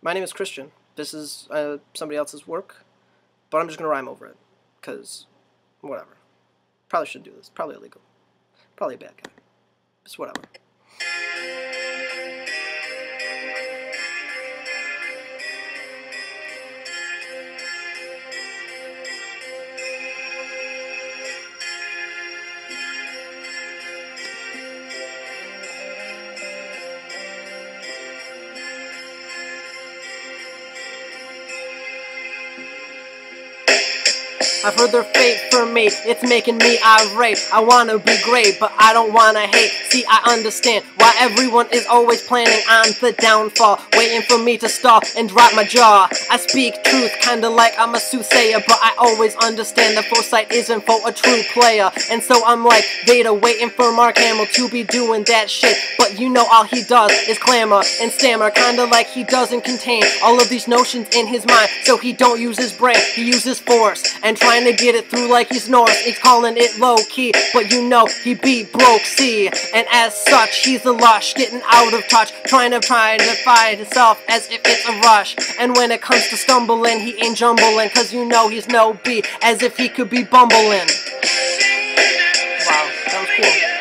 My name is Cryshun. This is somebody else's work, but I'm just going to rhyme over it, because whatever. Probably shouldn't do this. Probably illegal. Probably a bad guy. Just whatever. I've heard their fate for me, it's making me irate. I wanna be great, but I don't wanna hate. See, I understand why everyone is always planning on the downfall, waiting for me to stall and drop my jaw. I speak truth, kinda like I'm a soothsayer, but I always understand the foresight isn't for a true player. And so I'm like Vader, waiting for Mark Hamill to be doing that shit. But you know all he does is clamor and stammer, kinda like he doesn't contain all of these notions in his mind. So he don't use his brain, he uses force, and trying to get it through like he's Norse. He's calling it low-key, but you know he be broke, see. And as such, he's a lush, getting out of touch, trying to find himself as if it's a rush. And when it comes to stumbling, he ain't jumbling, cause you know he's no B, as if he could be bumbling. Wow, that was cool.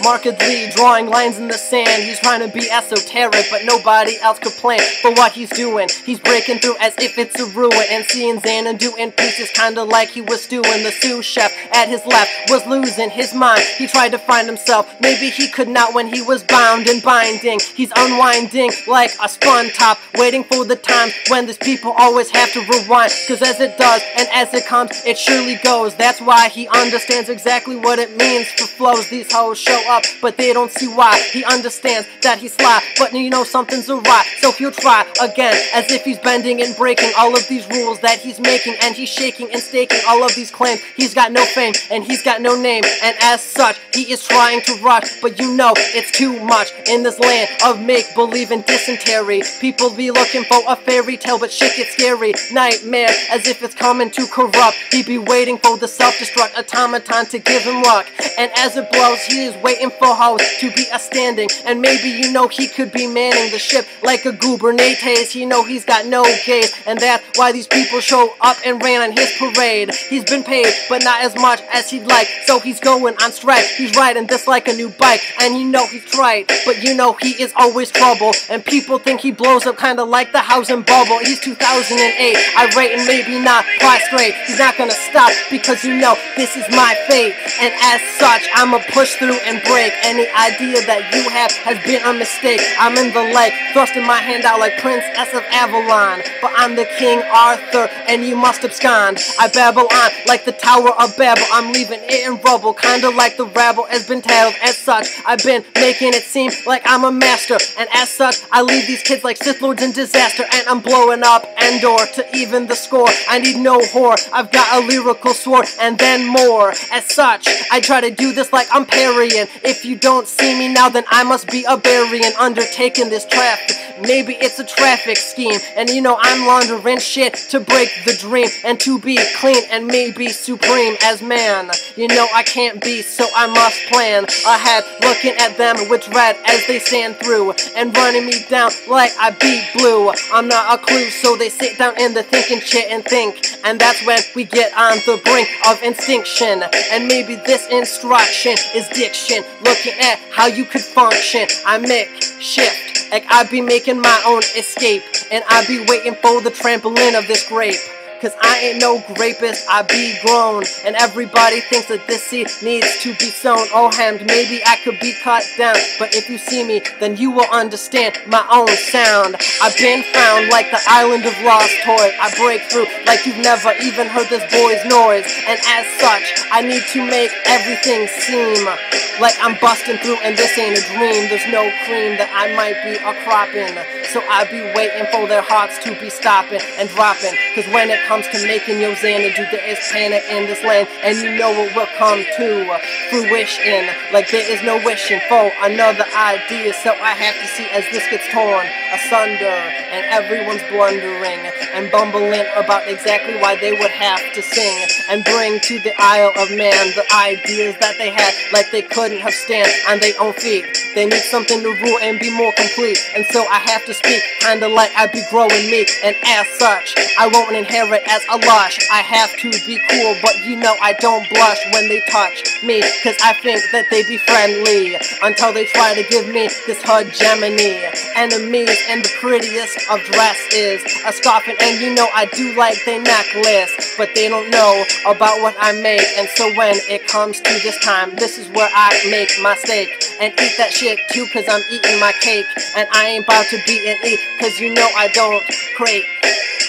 Markedly drawing lines in the sand. He's trying to be esoteric, but nobody else could plan for what he's doing. He's breaking through as if it's a ruin, and seeing Xanadu in pieces, kinda like he was stewing. The sous chef at his left was losing his mind. He tried to find himself, maybe he could not when he was bound and binding. He's unwinding like a spun top, waiting for the time when these people always have to rewind. Cause as it does, and as it comes, it surely goes. That's why he understands exactly what it means for flows. These hoes show up, but they don't see why. He understands that he's sly, but you know something's awry, so he'll try again, as if he's bending and breaking all of these rules that he's making. And he's shaking and staking all of these claims. He's got no fame, and he's got no name, and as such, he is trying to rush, but you know it's too much in this land of make-believe and dysentery. People be looking for a fairy tale, but shit gets scary. Nightmare, as if it's coming to corrupt. He be waiting for the self-destruct automaton to give him luck, and as it blows, he is waiting for house to be a standing. And maybe you know he could be manning the ship like a Gubernates. You know he's got no gaze, and that's why these people show up and ran on his parade. He's been paid, but not as much as he'd like, so he's going on strike. He's riding this like a new bike, and you know he's trite, but you know he is always trouble. And people think he blows up kinda like the housing bubble. He's 2008, irate and maybe not prostrate. He's not gonna stop, because you know this is my fate. And as such, I'ma push through and break any idea that you have has been a mistake. I'm in the lake, thrusting my hand out like Princess of Avalon, but I'm the King Arthur, and you must abscond. I babble on like the Tower of Babel. I'm leaving it in rubble, kinda like the rabble has been tattled. As such, I've been making it seem like I'm a master, and as such, I leave these kids like Sith Lords in disaster. And I'm blowing up Endor to even the score. I need no whore, I've got a lyrical sword, and then more. As such, I try to do this like I'm parrying. If you don't see me now, then I must be a Barbarian undertaking this traffic. Maybe it's a traffic scheme, and you know I'm laundering shit to break the dream and to be clean and maybe supreme as man. You know I can't be, so I must plan ahead, looking at them with dread as they stand through and running me down like I be blue. I'm not a clue, so they sit down in the thinking chair and think, and that's when we get on the brink of extinction. And maybe this instruction is diction, looking at how you could function. I make shift, like I be making my own escape, and I be waiting for the trampoline of this grape. Cause I ain't no grapist, I be grown, and everybody thinks that this seed needs to be sown. Oh hemmed, maybe I could be cut down, but if you see me, then you will understand my own sound. I've been found like the island of lost toys. I break through like you've never even heard this boy's noise, and as such, I need to make everything seem like I'm busting through, and this ain't a dream. There's no cream that I might be a cropping, so I be waiting for their hearts to be stopping and dropping. Cause when it comes to making your Xanadu, there is panic in this land, and you know it will come to fruition, like there is no wishing for another idea. So I have to see as this gets torn asunder, and everyone's blundering and bumbling about exactly why they would have to sing and bring to the Isle of Man the ideas that they had, like they couldn't have stand on their own feet. They need something to rule and be more complete, and so I have to speak kinda like I be growing meat, and as such I won't inherit as a lush. I have to be cool, but you know I don't blush when they touch me, cause I think that they be friendly until they try to give me this hegemony. Enemies, and the prettiest of dresses are scoffing, and you know I do like their necklace, but they don't know about what I make. And so when it comes to this time, this is where I make my steak and eat that shit too, cause I'm eating my cake, and I ain't about to beat and eat, cause you know I don't crake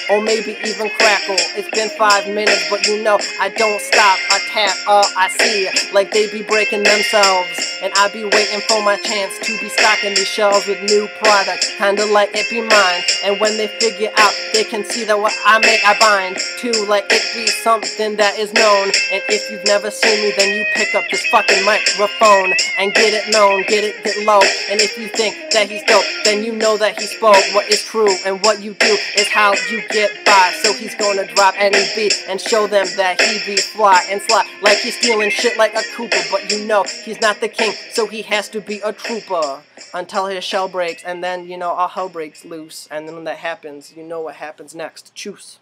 or maybe even crackle. It's been 5 minutes, but you know I don't stop. Attack all I see, like they be breaking themselves, and I be waiting for my chance to be stocking these shelves with new product, kinda like it be mine. And when they figure out, they can see that what I make I bind to, like it be something that is known. And if you've never seen me, then you pick up this fucking microphone and get it known, get low. And if you think that he's dope, then you know that he spoke what is true, and what you do is how you get by. So he's gonna drop any beat and show them that he be fly and sly, like he's stealing shit like a Cooper. But you know he's not the king, so he has to be a trooper until his shell breaks, and then you know all hell breaks loose. And then when that happens, you know what happens next. Choose.